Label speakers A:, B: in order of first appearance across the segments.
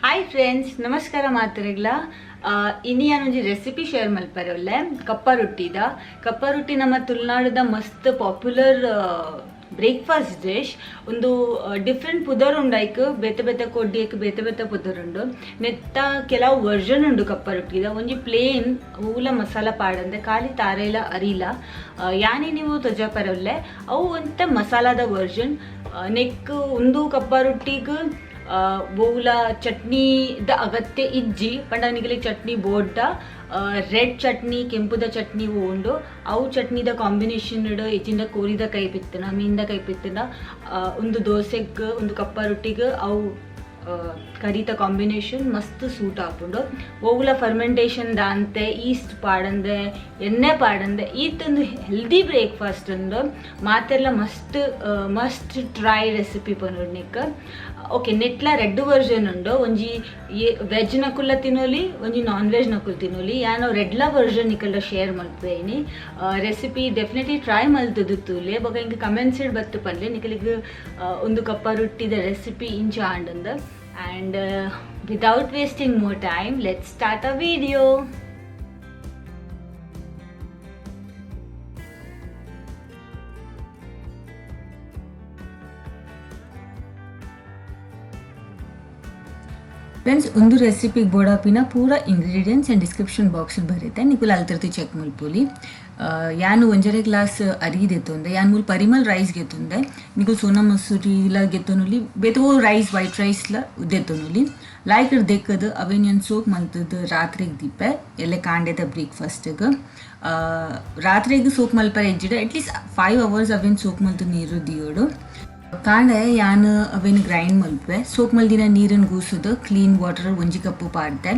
A: Hi friends, ನಮಸ್ಕಾರ ಮಾತರಿಗ್ಲ. ಇನ್ನು ನಾನೊಂದು ರೆಸಿಪಿ ಶೇರ್ ಮಲ್ಪರೆ ಒಳ್ಳೆ ಕಪ್ಪ ರೊಟ್ಟಿ ನಮ್ಮ ತುಳುನಾಡದ ಮಸ್ತ್ ಪಾಪ್ಯುಲರ್ ಬ್ರೇಕ್ಫಾಸ್ಟ್ ಡಿಶ್. ಒಂದು ಡಿಫ್ರೆಂಟ್ ಪುದರ್ ಉಂಡು, ಐಕ್ ಬೇತೆ ಬೇತೆ ಕೊಡ್ಡಿಯಕ್ಕೆ ಬೇತೆ ಬೇತೆ ಪುದರ್ ಉಂಡು. ನೆತ್ತ ಕೆಲವು ವರ್ಷನ್ ಉಂಡು ಕಪ್ಪ ರೊಟ್ಟಿದ. ಒಂಜಿ ಪ್ಲೇನ್ ಊಲ ಮಸಾಲ ಪಾಡಂದೆ ಖಾಲಿ ತಾರೆಲ ಅರಿಲ ಯಾನಿ ನೀವು ತೊಜಪರ ಒಳ್ಳೆ ಅವು ಒಂತ ಮಸಾಲಾದ ವರ್ಷನ್. ನೆಕ್ ಒಂದು ಕಪ್ಪ ರೊಟ್ಟಿಗೆ ಬೋಲ ಚಟ್ನಿದ ಅಗತ್ಯ ಇಜ್ಜಿ ಪಂಡ ನಿಗಲಿ ಚಟ್ನಿ ಬೋಡ್ಡ ರೆಡ್ ಚಟ್ನಿ ಕೆಂಪುದ ಚಟ್ನಿ ಉಂಡು. ಅವು ಚಟ್ನಿದ ಕಾಂಬಿನೇಷನ್ ಹೆಚ್ಚಿಂದ ಕೋರಿದ ಕೈ ಪಿತ್ತನ ಮೀನ್ದ ಕೈ ಪಿತ್ತನ ಒಂದು ದೋಸೆಗೆ ಒಂದು ಕಪ್ಪ ರೊಟ್ಟಿಗೆ ಅವು ಕರಿತ ಕಾಂಬಿನೇಷನ್ ಮಸ್ತ್ ಸೂಟ್ ಆಪುಂಡು. ಓವುಲ ಫರ್ಮೆಂಟೇಷನ್ ದಾಂತೆ ಈಸ್ಟ್ ಪಾಡಂದೆ ಎಣ್ಣೆ ಪಾಡಂದೆ ಈತೊಂದು ಹೆಲ್ದಿ ಬ್ರೇಕ್ಫಾಸ್ಟ್ ಉಂಡು. ಮಾತೆಲ್ಲ ಮಸ್ಟ್ ಟ್ರೈ ರೆಸಿಪಿ ಪನೋಡ್ನಿಕ್. ಓಕೆ, ನೆಟ್ಲ ರೆಡ್ ವರ್ಷನ್ ಉಂಡು. ಒಂಜಿ ವೆಜ್ ನಕುಲ್ಲ ತಿನ್ನೋಲಿ, ಒಂಜಿ ನಾನ್ ವೆಜ್ ನಕುಲ್ ತಿನ್ನೋಲಿ. ಯಾನು ರೆಡ್ಲ ವರ್ಷನ್ ನಿಕಲ್ಡ ಶೇರ್ ಮಲ್ಪೇನಿ. ರೆಸಿಪಿ ಡೆಫಿನೆಟ್ಲಿ ಟ್ರೈ ಮಲ್ತದು ತೂಲೆ ಬೊಕ ಇಂಕ ಕಮೆಂಟ್ಸ್ ಇಡ್ ಬತ್ತು ಪನ್ಲೆ ನಿಕಲಿಗೆ ಒಂದು ಕಪ್ಪ ರೊಟ್ಟಿದ ರೆಸಿಪಿ ಇಂಚ ಆಂಡಂದ. And without wasting more time, let's start a video. Friends, ಒಂದು ರೆಸಿಪಿಗೆ ಬೋಡಾಪಿನ ಪೂರ ಇಂಗ್ರೀಡಿಯೆಂಟ್ಸ್ ಆ್ಯಂಡ್ ಡಿಸ್ಕ್ರಿಪ್ಷನ್ ಬಾಕ್ಸಲ್ಲಿ ಬರುತ್ತೆ. ನಿಕುಲ್ ಅಲ್ತರ್ತಿ ಚೆಕ್ ಮಲ್ಪೋಲಿ. ಯಾನು ಒಂಜರೆ ಗ್ಲಾಸ್ ಅರಿ ಗೆತ್ತೊಂದೆ, ಯಾನ್ ಮೂಲ ಪರಿಮಲ್ ರೈಸ್ ಗೆತ್ತೊಂದೆ. ನಿಕುಲ್ ಸೋನಾ ಮಸೂರಿ ಇಲ್ಲ ಗೆತ್ತೊನುಲಿ, ಬೇತೋ ರೈಸ್ ವೈಟ್ ರೈಸ್ಲ ಗೆತ್ತೊನುಲಿ. ಲೈಕ್ ದೆಕ್ಕದು ಅವೇನು ಏನು ಸೋಕ್ ಮಲ್ತದ್ದು ರಾತ್ರಿಗೆ ದೀಪೆ ಎಲ್ಲ ಕಾಂಡೆದ ಬ್ರೇಕ್ಫಾಸ್ಟಿಗೆ. ರಾತ್ರಿಗೆ ಸೋಕ್ ಮಲ್ಪರ ಎಜ್ಜಿಡ ಅಟ್ಲೀಸ್ಟ್ 5 hours ಅವೇನು ಸೋಕ್ ಮಲ್ತು ನೀರು ದಿಯೋಡು. ಕಾಂಡೆ ಯಾನು ಅವೇನು ಗ್ರೈಂಡ್ ಮಲ್ಪೆ. ಸೋಕ್ ಮಲ್ದಿನ ನೀರನ್ನು ಗೂಸೋದು ಕ್ಲೀನ್ ವಾಟರ್ ಒಂಜಿ ಕಪ್ಪು ಪಾಡ್ದೆ.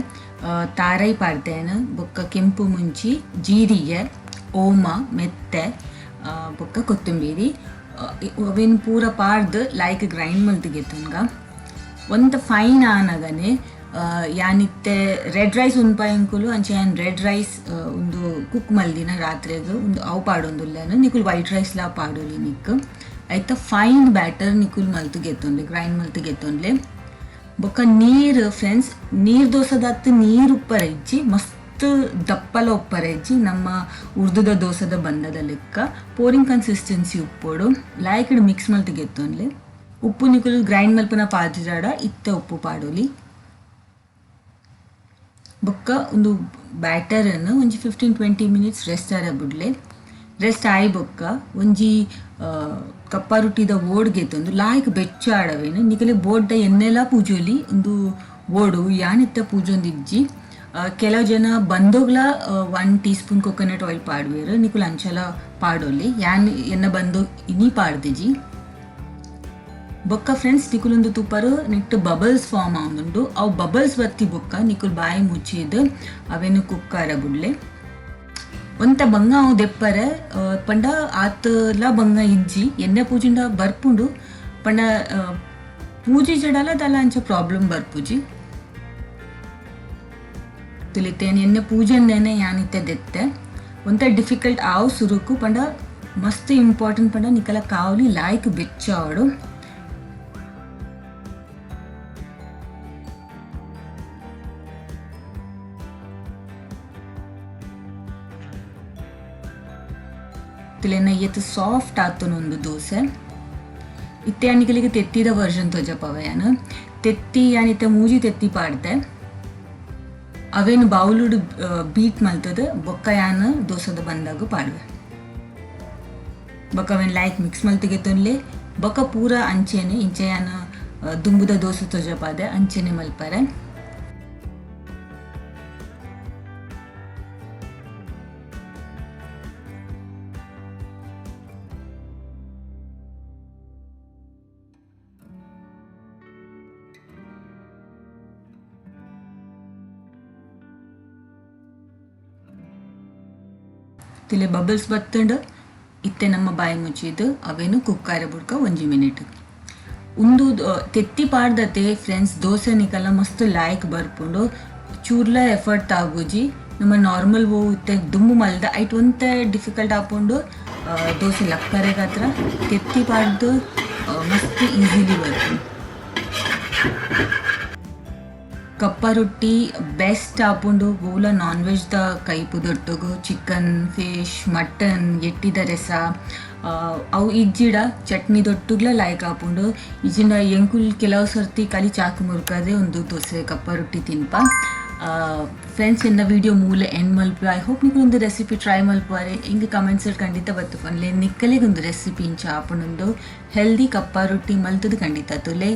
A: ತಾರೈ ಪಾಡ್ದೇನು ಬೊಕ್ಕ ಕೆಂಪು ಮುಂಚಿ ಜೀರಿಗೆ ಓಮ ಮೆತ್ತೆ ಬೊಕ್ಕ ಕೊತ್ತಂಬರಿ ಅವೇನು ಪೂರ ಪಾಡ್ದು ಲೈಕ್ ಗ್ರೈಂಡ್ ಮಲ್ತಿಗೆತ್ತುನ್ಗ ಒಂದು ಫೈನ್ ಆನಗನೆ ಯಾನಿತ್ತೆ ರೆಡ್ ರೈಸ್ ಉನ್ಪಾಯಂಕುಲು ಅಂಚೆ ಯಾನ್ ರೆಡ್ ರೈಸ್ ಒಂದು ಕುಕ್ ಮಲ್ದಿನ ರಾತ್ರಿಗೆ ಒಂದು ಅವು ಪಾಡೊಂದುಲ್ಲೇನು ನಿಕುಲ್ ವೈಟ್ ರೈಸ್ಲ ಪಾಡೋಲಿ ನಿಕ್ ಆಯ್ತಾ. ಫೈನ್ ಬ್ಯಾಟರ್ ನಿಕುಲ್ ಮಲ್ತು ಗೆತ್ತೊಂಡ್ಲೆ ಗ್ರೈಂಡ್ ಮಲ್ತು ಗೆತ್ತೊಂಡ್ಲೆ ಬೊಕ್ಕ ನೀರು. ಫ್ರೆಂಡ್ಸ್, ನೀರು ದೋಸದತ್ತು ನೀರು ಉಪ್ಪರ ಇಜ್ಜಿ ಮಸ್ತ್ ದಪ್ಪಲ ಉಪ್ಪರ ಇಜ್ಜಿ ನಮ್ಮ ಉರ್ದುದ ದೋಸದ ಬಂದದ ಲೆಕ್ಕ ಪೋರಿಂಗ್ ಕನ್ಸಿಸ್ಟೆನ್ಸಿ ಉಪ್ಪೋಡು ಲಾಯ್ಕಡ್ ಮಿಕ್ಸ್ ಮಲ್ತು ಗೆತ್ತೊಂಡ್ಲೆ. ಉಪ್ಪು ನಿಕುಲ್ ಗ್ರೈಂಡ್ ಮಲ್ಪನ ಪಾಡ್ಜಾಡ ಇತ್ತ ಉಪ್ಪು ಪಾಡೋಲಿ. ಬೊಕ್ಕ ಒಂದು ಬ್ಯಾಟರನ್ನು ಒಂಜಿ 15-20 minutes ರೆಸ್ಟ್ ಆಡ ಬಿಡ್ಲೆ. ರೆಸ್ಟ್ ಆಯ್ ಬೊಕ್ಕ ಒಂಜಿ ಕಪ್ಪ ರೊಟ್ಟಿದ ಓಡ್ಗೆ ತಂದು ಲಾಯ್ಕ್ ಬೆಚ್ಚ ಆಡವೇನು ನಿಕಲೆ ಬೋಡ್ಡ ಎಣ್ಣೆಲ್ಲ ಪೂಜೋಲಿ ಒಂದು ಓಡು ಯಾನಿತ್ತ ಪೂಜೊಂದಿಜ್ಜಿ. ಕೆಲವು ಜನ ಬಂದೋಗ್ಲ 1 teaspoon ಕೊಕೊನಟ್ ಆಯಿಲ್ ಪಾಡುವೇರು ನಿಕುಲ್ ಅಂಚಲ ಪಾಡೋಲಿ ಯಾನ್ ಎನ್ನ ಬಂದು ಇನಿ ಪಾಡ್ದಿಜಿ. ಬೊಕ್ಕ ಫ್ರೆಂಡ್ಸ್, ನಿಕುಲೊಂದು ತುಪ್ಪರು ನೆಟ್ಟು ಬಬಲ್ಸ್ ಫಾರ್ಮ್ ಆಗುಂಡು. ಅವು ಬಬಲ್ಸ್ ಬತ್ತಿ ಬೊಕ್ಕ ನಿಕುಲ್ ಬಾಯಿ ಮುಚ್ಚಿದ್ದು ಅವೇನು ಕುಕ್ಕಾರ ಬುಡ್ಲೆ. ಒಂತ ಬಂಗ ಅವು ದೆಪ್ಪರೆ ಪಂಡ ಆತಲ ಬಂಗ ಇಜ್ಜಿ ಎಣ್ಣೆ ಪೂಜಿಂಡ ಬರ್ಪುಂಡು ಪಂಡ ಪೂಜಿ ಜಡಲ ದಲ ಅಂಚ ಪ್ರಾಬ್ಲಮ್ ಬರ್ಪುಜಿ ತಿಳಿತೇನೆ. ಎಣ್ಣೆ ಪೂಜೆಂದೇನೆ ಯಾನಿತ್ತೆ ದೆತ್ತೆ ಒಂತ ಡಿಫಿಕಲ್ಟ್ ಆವು ಸುರುಕು ಪಂಡ ಮಸ್ತ್ ಇಂಪಾರ್ಟೆಂಟ್ ಪಂಡ ನಿಕಲ ಕಾವಲಿ ಲಾಯ್ಕ್ ಬೆಚ್ಚ ಆವಡು. ತಿಲೆನ ಎತ್ತು ಸಾಫ್ಟ್ ಆತನೊಂದು ದೋಸೆ ಇತ್ತೆ ಅನಿಕಲಿಗೆ ತೆತ್ತಿದ ವರ್ಷನ್ ತೊಜಪವ ಯಾನು ತೆತ್ತಿ ಯಾನಿತ್ತೆ ಮೂಜಿ ತೆತ್ತಿ ಪಾಡ್ದೆ ಅವೇನು ಬೌಲುಡು ಬೀಟ್ ಮಲ್ತದ ಬೊಕ್ಕ ಯಾನು ದೋಸದ ಬಂದಾಗ ಪಾಡುವೆ. ಬೊಕ್ಕ ಅವೇನು ಲೈಕ್ ಮಿಕ್ಸ್ ಮಲ್ತಿಗೆ ತೊನ್ಲೆ ಬೊಕ್ಕ ಪೂರ ಅಂಚೆನೆ ಇಂಚೆ ಯಾನು ದುಂಬುದ ದೋಸೆ ತೊಜಪಾದೆ ಅಂಚೆನೆ ಮಲ್ಪರೆ. ತಿಲೆ ಬಬಲ್ಸ್ ಬತ್ತಂಡು ಇತ್ತೆ ನಮ್ಮ ಬಾಯಿ ಮುಚ್ಚಿದ್ದು ಅವೇನು ಕುಕ್ಕಾರ ಬುಡ್ಕ 1 minute. ಒಂದು ತೆತ್ತಿ ಪಾಡ್ದತೆ ಫ್ರೆಂಡ್ಸ್ ದೋಸೆ ನಿಕಲ್ಲ ಮಸ್ತ್ ಲಾಯ್ಕ್ ಬರ್ಪುಂಡು ಚೂರ್ಲ ಎಫರ್ಟ್ ಆಗುಜಿ. ನಮ್ಮ ನಾರ್ಮಲ್ ಓ ಇತ್ತೆ ದುಂಬು ಮಲ್ದ ಐಟ್ ಒಂತೆ ಡಿಫಿಕಲ್ಟ್ ಆಪುಂಡು ದೋಸೆ ಲಕ್ಕರೆಗೆ ಹತ್ರ ತೆತ್ತಿ ಪಾಡ್ದು ಮಸ್ತ್ ಈಸಿಲಿ ಬರ್ಪುಂಡು. ಕಪ್ಪ ರೊಟ್ಟಿ ಬೆಸ್ಟ್ ಆಪುಂಡು ಬೋಲ ನಾನ್ ವೆಜ್ ದ ಕೈಪುದೊಟ್ಟುಗು ಚಿಕನ್ ಫಿಶ್ ಮಟನ್ ಎಟ್ಟಿದ ರೆಸ ಅವು ಇಜ್ಜಿಡ ಚಟ್ನಿ ದೊಟ್ಟುಗ್ಲ ಲಾಯ್ಕ್ ಆಪುಂಡು ಇಜಿಂಡ ಎಂಕುಲ್ ಕೆಲವು ಸರ್ತಿ ಕಲಿ ಚಾಕು ಮುರುಕದೆ ಒಂದು ದೋಸೆ ಕಪ್ಪ ರೊಟ್ಟಿ ತಿನ್ಪ ಫ್ರೆಂಡ್ಸ್ ಇನ್ನ ವಿಡಿಯೋ ಮೂಲ ಎಂಡ್ ಮಲ್ಪ ಐ ಹೋಪ್ ನಿಮಗೆ ಒಂದು ರೆಸಿಪಿ ಟ್ರೈ ಮಲ್ಪುವಾರೆ ಹಿಂಗೆ ಕಮೆಂಟ್ಸಲ್ಲಿ ಖಂಡಿತ ಬತ್ತುಕೊಂಡ್ಲೆ ನಿಕ್ಕಲಿಗೆ ಒಂದು ರೆಸಿಪಿ ಇಂಚ ಆಪುಂಡು ಹೆಲ್ದಿ ಕಪ್ಪ ರೊಟ್ಟಿ ಮಲ್ತದು ಖಂಡಿತ ತುಲೆ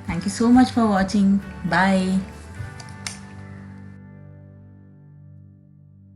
A: thank you so much for watching bye.